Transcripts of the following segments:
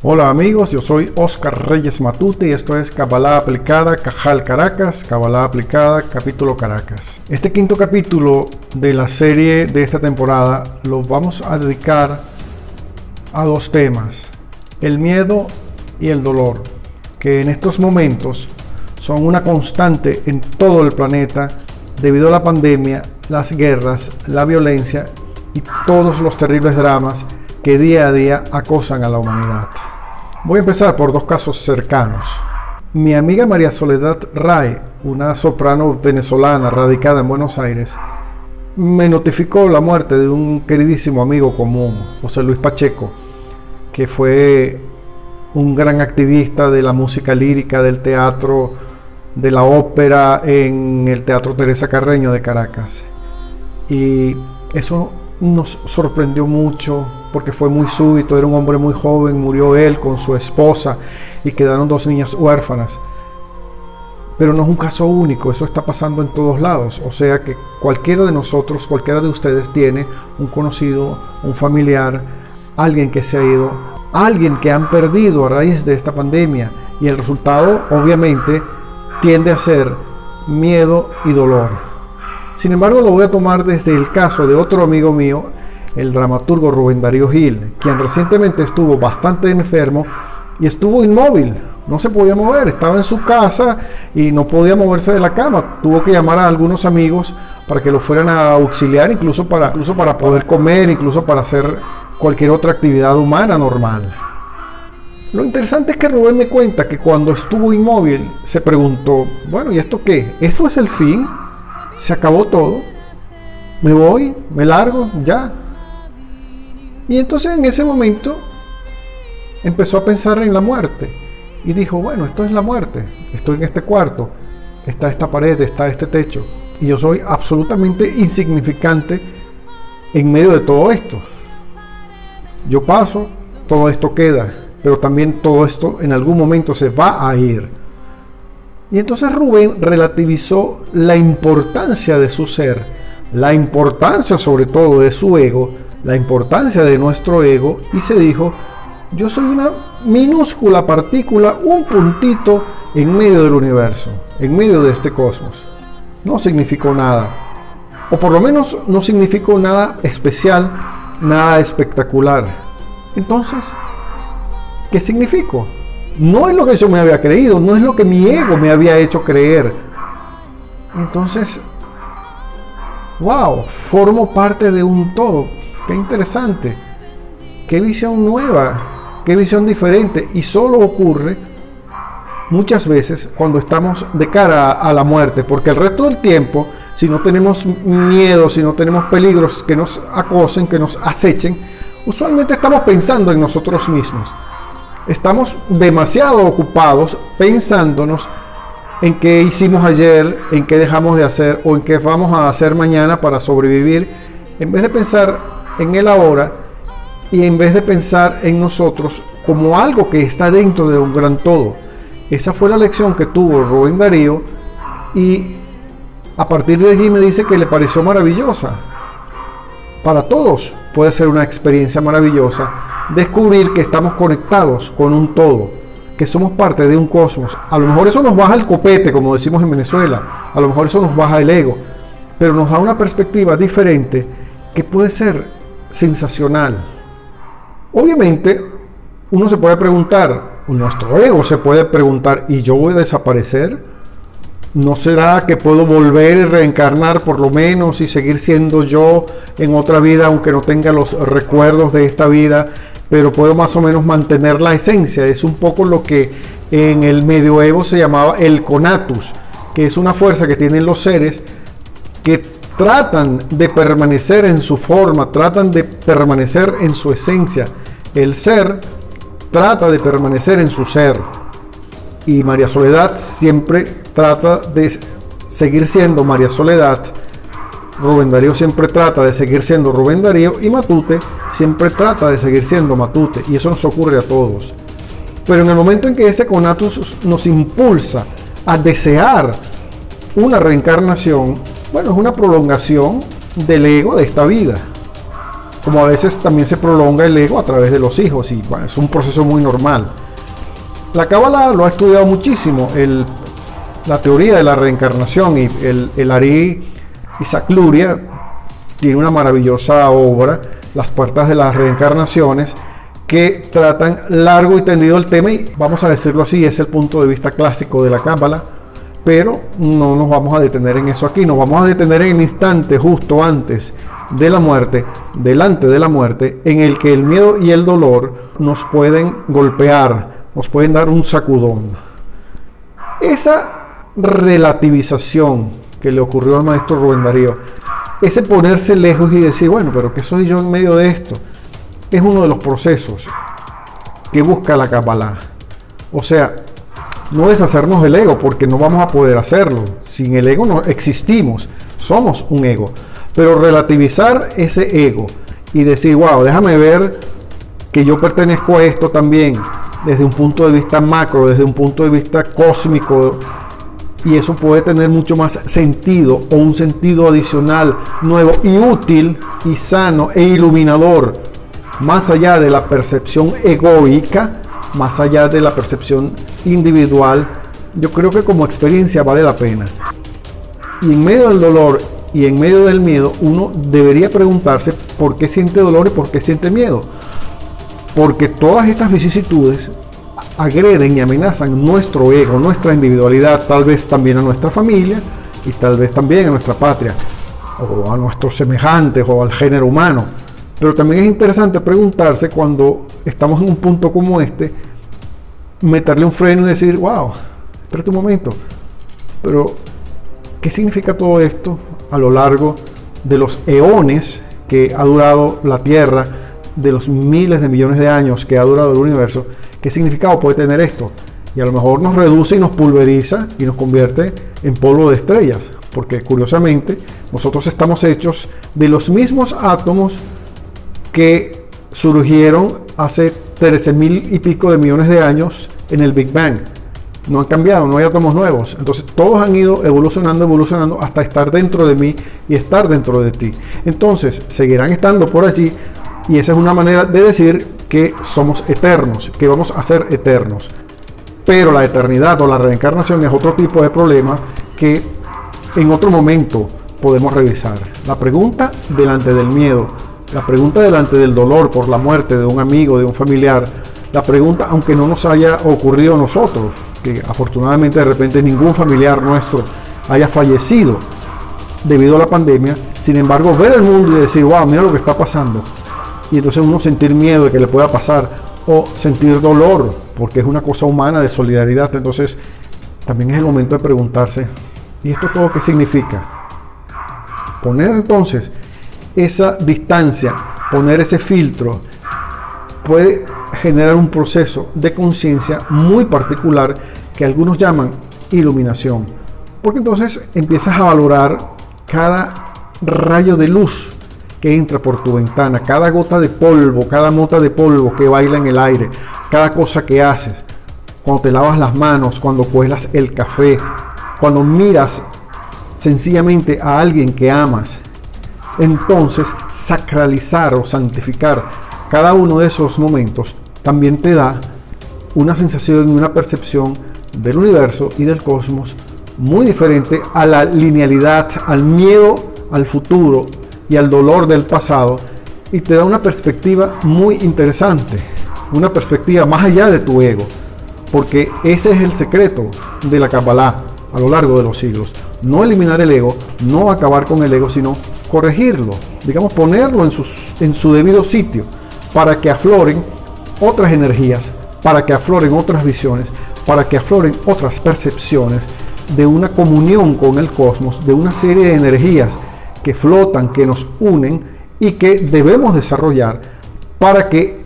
Hola amigos, yo soy Oscar Reyes Matute y esto es Kabbalah Aplicada Cajal Caracas, Kabbalah Aplicada Capítulo Caracas. Este quinto capítulo de la serie de esta temporada lo vamos a dedicar a dos temas: el miedo y el dolor, que en estos momentos son una constante en todo el planeta debido a la pandemia, las guerras, la violencia y todos los terribles dramas que día a día acosan a la humanidad. Voy a empezar por dos casos cercanos. Mi amiga María Soledad Ray, una soprano venezolana radicada en Buenos Aires, me notificó la muerte de un queridísimo amigo común, José Luis Pacheco, que fue un gran activista de la música lírica, del teatro, de la ópera en el Teatro Teresa Carreño de Caracas. Y eso nos sorprendió mucho porque fue muy súbito. Era un hombre muy joven, murió él con su esposa y quedaron dos niñas huérfanas. Pero no es un caso único, eso está pasando en todos lados. O sea que cualquiera de nosotros, cualquiera de ustedes tiene un conocido, un familiar, alguien que se ha ido, alguien que han perdido a raíz de esta pandemia, y el resultado obviamente tiende a ser miedo y dolor. Sin embargo, lo voy a tomar desde el caso de otro amigo mío, el dramaturgo Rubén Darío Gil, quien recientemente estuvo bastante enfermo y estuvo inmóvil, no se podía mover, estaba en su casa y no podía moverse de la cama. Tuvo que llamar a algunos amigos para que lo fueran a auxiliar, incluso para poder comer, incluso para hacer cualquier otra actividad humana normal. Lo interesante es que Rubén me cuenta que cuando estuvo inmóvil se preguntó: bueno, ¿y esto qué? ¿Esto es el fin? ¿Se acabó todo? ¿Me voy? ¿Me largo? ¿Ya? Y entonces en ese momento empezó a pensar en la muerte y dijo: bueno, esto es la muerte, estoy en este cuarto, está esta pared, está este techo, y yo soy absolutamente insignificante en medio de todo esto. Yo paso, todo esto queda, pero también todo esto en algún momento se va a ir. Y entonces Rubén relativizó la importancia de su ser, la importancia sobre todo de su ego, la importancia de nuestro ego, y se dijo: yo soy una minúscula partícula, un puntito en medio del universo, en medio de este cosmos. No significó nada, o por lo menos no significó nada especial, nada espectacular. Entonces, ¿qué significó? No es lo que yo me había creído, no es lo que mi ego me había hecho creer. Entonces, wow, formo parte de un todo. Qué interesante, qué visión nueva, qué visión diferente. Y solo ocurre muchas veces cuando estamos de cara a la muerte, porque el resto del tiempo, si no tenemos miedo, si no tenemos peligros que nos acosen, que nos acechen, usualmente estamos pensando en nosotros mismos. Estamos demasiado ocupados pensándonos en qué hicimos ayer, en qué dejamos de hacer o en qué vamos a hacer mañana para sobrevivir, en vez de pensar en el ahora y en vez de pensar en nosotros como algo que está dentro de un gran todo. Esa fue la lección que tuvo Rubén Darío, y a partir de allí me dice que le pareció maravillosa. Para todos puede ser una experiencia maravillosa descubrir que estamos conectados con un todo, que somos parte de un cosmos. A lo mejor eso nos baja el copete, como decimos en Venezuela, a lo mejor eso nos baja el ego, pero nos da una perspectiva diferente que puede ser sensacional. Obviamente uno se puede preguntar, nuestro ego se puede preguntar: ¿y yo voy a desaparecer? ¿No será que puedo volver y reencarnar por lo menos y seguir siendo yo en otra vida, aunque no tenga los recuerdos de esta vida, pero puedo más o menos mantener la esencia? Es un poco lo que en el medioevo se llamaba el conatus, que es una fuerza que tienen los seres que tratan de permanecer en su forma, tratan de permanecer en su esencia. El ser trata de permanecer en su ser. Y María Soledad siempre trata de seguir siendo María Soledad. Rubén Darío siempre trata de seguir siendo Rubén Darío, y Matute siempre trata de seguir siendo Matute, y eso nos ocurre a todos. Pero en el momento en que ese conatus nos impulsa a desear una reencarnación, bueno, es una prolongación del ego de esta vida. Como a veces también se prolonga el ego a través de los hijos, y bueno, es un proceso muy normal. La Cábala lo ha estudiado muchísimo, la teoría de la reencarnación, y el Ari Isaac Luria tiene una maravillosa obra, Las puertas de las reencarnaciones, que tratan largo y tendido el tema, y vamos a decirlo así, es el punto de vista clásico de la Cábala, pero no nos vamos a detener en eso aquí. Nos vamos a detener en el instante justo antes de la muerte, delante de la muerte, en el que el miedo y el dolor nos pueden golpear, nos pueden dar un sacudón. Esa relativización que le ocurrió al maestro Rubén Darío, ese ponerse lejos y decir, bueno, pero ¿qué soy yo en medio de esto?, es uno de los procesos que busca la Kabbalah. O sea, no deshacernos del ego, porque no vamos a poder hacerlo. Sin el ego no existimos, somos un ego. Pero relativizar ese ego y decir, wow, déjame ver que yo pertenezco a esto también, desde un punto de vista macro, desde un punto de vista cósmico, y eso puede tener mucho más sentido, o un sentido adicional, nuevo y útil y sano e iluminador, más allá de la percepción egoica, más allá de la percepción individual. Yo creo que como experiencia vale la pena. Y en medio del dolor y en medio del miedo, uno debería preguntarse por qué siente dolor y por qué siente miedo. Porque todas estas vicisitudes agreden y amenazan nuestro ego, nuestra individualidad, tal vez también a nuestra familia y tal vez también a nuestra patria, o a nuestros semejantes, o al género humano. Pero también es interesante preguntarse, cuando estamos en un punto como este, meterle un freno y decir, wow, espérate un momento, pero ¿qué significa todo esto a lo largo de los eones que ha durado la Tierra, de los miles de millones de años que ha durado el universo? ¿Qué significado puede tener esto? Y a lo mejor nos reduce y nos pulveriza y nos convierte en polvo de estrellas, porque curiosamente nosotros estamos hechos de los mismos átomos que surgieron hace 13.000 y pico de millones de años en el Big Bang. No han cambiado, no hay átomos nuevos. Entonces todos han ido evolucionando hasta estar dentro de mí y estar dentro de ti. Entonces seguirán estando por allí, y esa es una manera de decir que somos eternos, que vamos a ser eternos. Pero la eternidad o la reencarnación es otro tipo de problema que en otro momento podemos revisar. La pregunta delante del miedo, la pregunta delante del dolor por la muerte de un amigo, de un familiar, la pregunta, aunque no nos haya ocurrido a nosotros, que afortunadamente de repente ningún familiar nuestro haya fallecido debido a la pandemia, sin embargo ver el mundo y decir, wow, mira lo que está pasando, y entonces uno sentir miedo de que le pueda pasar, o sentir dolor, porque es una cosa humana de solidaridad. Entonces también es el momento de preguntarse, ¿y esto todo qué significa? Poner entonces esa distancia, poner ese filtro, puede generar un proceso de conciencia muy particular que algunos llaman iluminación, porque entonces empiezas a valorar cada rayo de luz que entra por tu ventana, cada gota de polvo, cada mota de polvo que baila en el aire, cada cosa que haces, cuando te lavas las manos, cuando cuelas el café, cuando miras sencillamente a alguien que amas. Entonces sacralizar o santificar cada uno de esos momentos también te da una sensación y una percepción del universo y del cosmos muy diferente a la linealidad, al miedo al futuro y al dolor del pasado, y te da una perspectiva muy interesante, una perspectiva más allá de tu ego, porque ese es el secreto de la Kabbalah a lo largo de los siglos. No eliminar el ego, no acabar con el ego, sino corregirlo, digamos, ponerlo en su debido sitio, para que afloren otras energías, para que afloren otras visiones, para que afloren otras percepciones de una comunión con el cosmos, de una serie de energías que flotan, que nos unen y que debemos desarrollar para que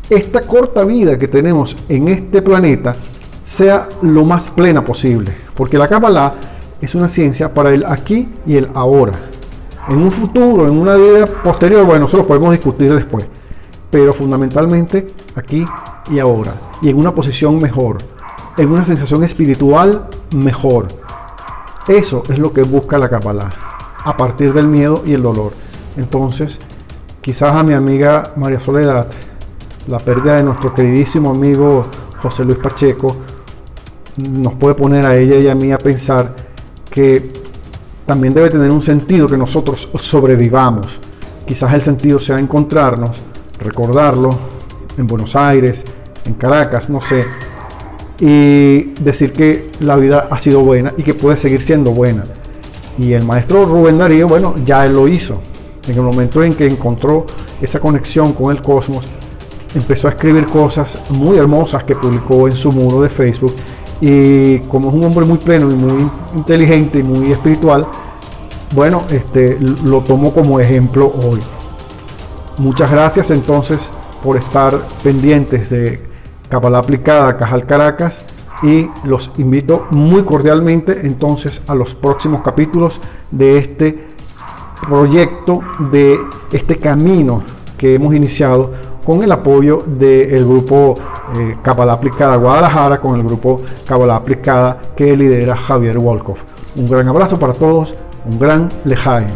esta corta vida que tenemos en este planeta sea lo más plena posible, porque la Kabbalah es una ciencia para el aquí y el ahora. En un futuro, en una vida posterior, bueno, eso lo podemos discutir después, pero fundamentalmente aquí y ahora, y en una posición mejor, en una sensación espiritual mejor. Eso es lo que busca la Kabbalah, a partir del miedo y el dolor. Entonces, quizás a mi amiga María Soledad, la pérdida de nuestro queridísimo amigo José Luis Pacheco, nos puede poner a ella y a mí a pensar que también debe tener un sentido que nosotros sobrevivamos. Quizás el sentido sea encontrarnos, recordarlo en Buenos Aires, en Caracas, no sé, y decir que la vida ha sido buena y que puede seguir siendo buena. Y el maestro Rubén Darío, bueno, ya él lo hizo. En el momento en que encontró esa conexión con el cosmos, empezó a escribir cosas muy hermosas que publicó en su muro de Facebook, y como es un hombre muy pleno y muy inteligente y muy espiritual, bueno, lo tomo como ejemplo hoy. Muchas gracias entonces por estar pendientes de Kabbalah Aplicada Cajal Caracas, y los invito muy cordialmente entonces a los próximos capítulos de este proyecto, de este camino que hemos iniciado con el apoyo del grupo Kabbalah Aplicada Guadalajara, con el grupo Kabbalah Aplicada que lidera Javier Wolkoff. Un gran abrazo para todos, un gran Lejaim.